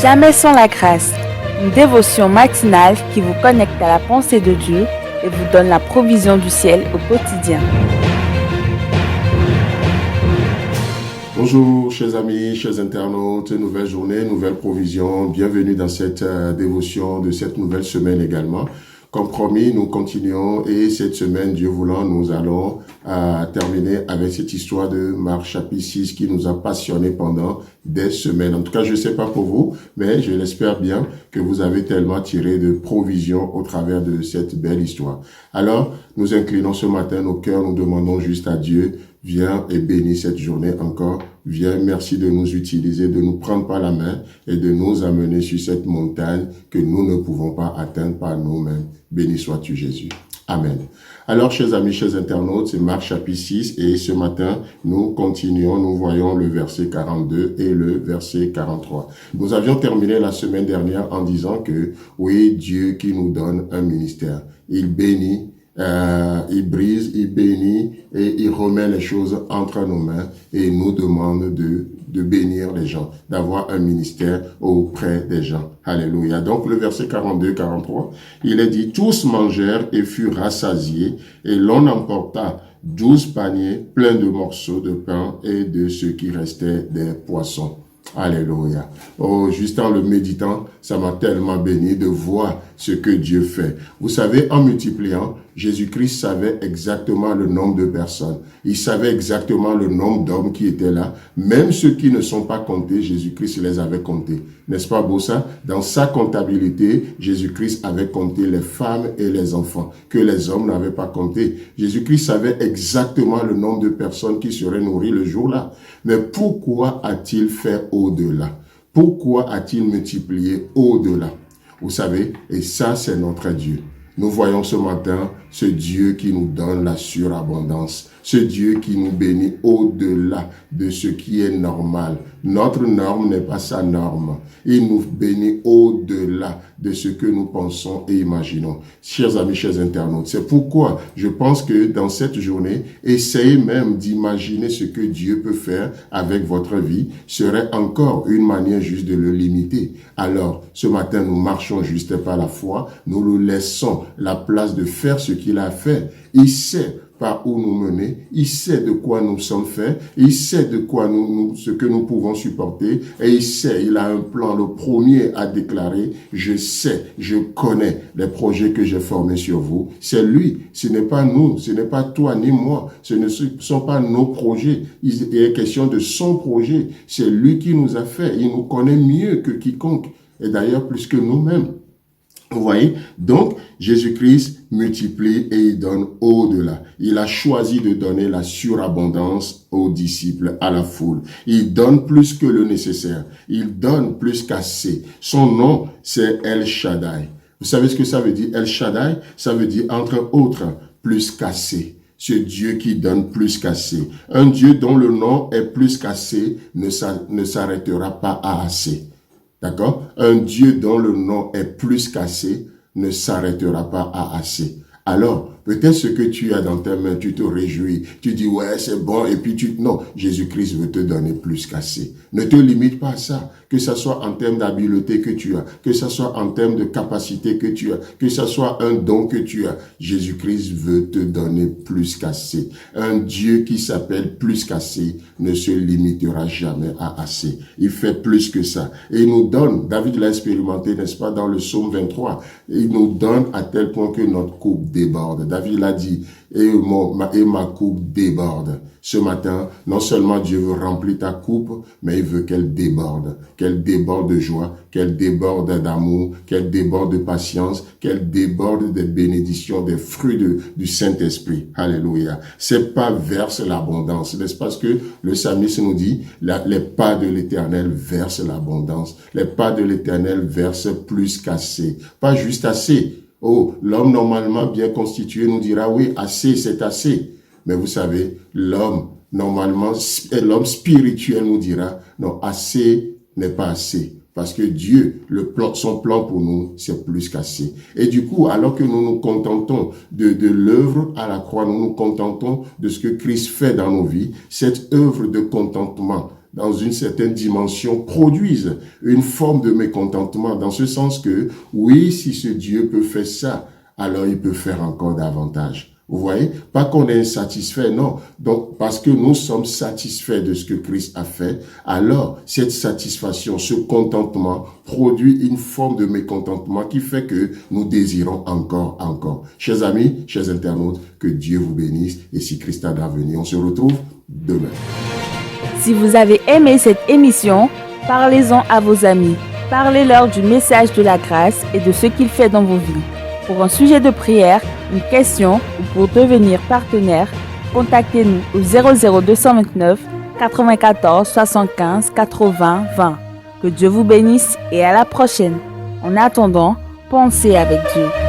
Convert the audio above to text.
Jamais sans la grâce, une dévotion matinale qui vous connecte à la pensée de Dieu et vous donne la provision du ciel au quotidien. Bonjour chers amis, chers internautes, nouvelle journée, nouvelle provision, bienvenue dans cette dévotion de cette nouvelle semaine également. Comme promis, nous continuons et cette semaine, Dieu voulant, nous allons terminer avec cette histoire de Marc chapitre 6 qui nous a passionnés pendant des semaines. En tout cas, je ne sais pas pour vous, mais je l'espère bien que vous avez tellement tiré de provisions au travers de cette belle histoire. Alors, nous inclinons ce matin nos cœurs, nous demandons juste à Dieu, viens et bénis cette journée encore. Viens, merci de nous utiliser, de nous prendre par la main et de nous amener sur cette montagne que nous ne pouvons pas atteindre par nous-mêmes. Béni sois-tu Jésus. Amen. Alors, chers amis, chers internautes, c'est Marc chapitre 6 et ce matin, nous continuons, nous voyons le verset 42 et le verset 43. Nous avions terminé la semaine dernière en disant que, oui, Dieu qui nous donne un ministère, il bénit, il brise, il bénit et il remet les choses entre nos mains et nous demande de bénir les gens, d'avoir un ministère auprès des gens. Alléluia. Donc le verset 42-43, il est dit, tous mangèrent et furent rassasiés et l'on emporta 12 paniers pleins de morceaux de pain et de ce qui restait des poissons. Alléluia. Oh, juste en le méditant, ça m'a tellement béni de voir ce que Dieu fait. Vous savez, en multipliant, Jésus-Christ savait exactement le nombre de personnes. Il savait exactement le nombre d'hommes qui étaient là. Même ceux qui ne sont pas comptés, Jésus-Christ les avait comptés. N'est-ce pas beau ça? Dans sa comptabilité, Jésus-Christ avait compté les femmes et les enfants que les hommes n'avaient pas comptés. Jésus-Christ savait exactement le nombre de personnes qui seraient nourries le jour-là. Mais pourquoi a-t-il fait au-delà? Pourquoi a-t-il multiplié au-delà? Vous savez, et ça c'est notre Dieu. Nous voyons ce matin ce Dieu qui nous donne la surabondance, ce Dieu qui nous bénit au-delà de ce qui est normal. Notre norme n'est pas sa norme. Il nous bénit au-delà de ce que nous pensons et imaginons. Chers amis, chers internautes, c'est pourquoi je pense que dans cette journée, essayez même d'imaginer ce que Dieu peut faire avec votre vie serait encore une manière juste de le limiter. Alors, ce matin, nous marchons juste par la foi, nous lui laissons la place de faire ce qu'il a fait. Il sait par où nous mener, il sait de quoi nous sommes faits, il sait de quoi ce que nous pouvons supporter, et il sait, il a un plan. Le premier à déclarer, je sais, je connais les projets que j'ai formés sur vous. C'est lui, ce n'est pas nous, ce n'est pas toi ni moi, ce ne sont pas nos projets. Il est question de son projet. C'est lui qui nous a fait, il nous connaît mieux que quiconque, et d'ailleurs plus que nous-mêmes. Vous voyez? Donc, Jésus-Christ multiplie et il donne au-delà. Il a choisi de donner la surabondance aux disciples, à la foule. Il donne plus que le nécessaire. Il donne plus qu'assez. Son nom, c'est El Shaddai. Vous savez ce que ça veut dire? El Shaddai, ça veut dire, entre autres, plus qu'assez. Ce Dieu qui donne plus qu'assez. Un Dieu dont le nom est plus qu'assez ne s'arrêtera pas à assez. D'accord? Un Dieu dont le nom est plus qu'assez ne s'arrêtera pas à assez. Alors, peut-être ce que tu as dans tes mains, tu te réjouis, tu dis ouais c'est bon et puis non, Jésus-Christ veut te donner plus qu'assez. Ne te limite pas à ça, que ce soit en termes d'habileté que tu as, que ce soit en termes de capacité que tu as, que ce soit un don que tu as. Jésus-Christ veut te donner plus qu'assez. Un Dieu qui s'appelle plus qu'assez ne se limitera jamais à assez. Il fait plus que ça. Et il nous donne, David l'a expérimenté, n'est-ce pas, dans le psaume 23, il nous donne à tel point que notre coupe déborde. David l'a dit, et ma coupe déborde. Ce matin, non seulement Dieu veut remplir ta coupe, mais il veut qu'elle déborde de joie, qu'elle déborde d'amour, qu'elle déborde de patience, qu'elle déborde des bénédictions, des fruits du Saint-Esprit. Alléluia. C'est pas verse l'abondance, n'est-ce pas ce que le psalmiste nous dit? Les pas de l'Éternel versent l'abondance. Les pas de l'Éternel versent plus qu'assez. Pas juste assez. Oh, l'homme normalement bien constitué nous dira, oui, assez, c'est assez. Mais vous savez, l'homme spirituel nous dira, non, assez n'est pas assez. Parce que Dieu, son plan pour nous, c'est plus qu'assez. Et du coup, alors que nous nous contentons de l'œuvre à la croix, nous nous contentons de ce que Christ fait dans nos vies, cette œuvre de contentement dans une certaine dimension, produisent une forme de mécontentement, dans ce sens que, oui, si ce Dieu peut faire ça, alors il peut faire encore davantage. Vous voyez? Pas qu'on est insatisfait, non. Donc, parce que nous sommes satisfaits de ce que Christ a fait, alors cette satisfaction, ce contentement produit une forme de mécontentement qui fait que nous désirons encore. Chers amis, chers internautes, que Dieu vous bénisse et si Christ a d'avenir, on se retrouve demain. Si vous avez aimé cette émission, parlez-en à vos amis. Parlez-leur du message de la grâce et de ce qu'il fait dans vos vies. Pour un sujet de prière, une question ou pour devenir partenaire, contactez-nous au 00229 94 75 80 20. Que Dieu vous bénisse et à la prochaine. En attendant, pensez avec Dieu.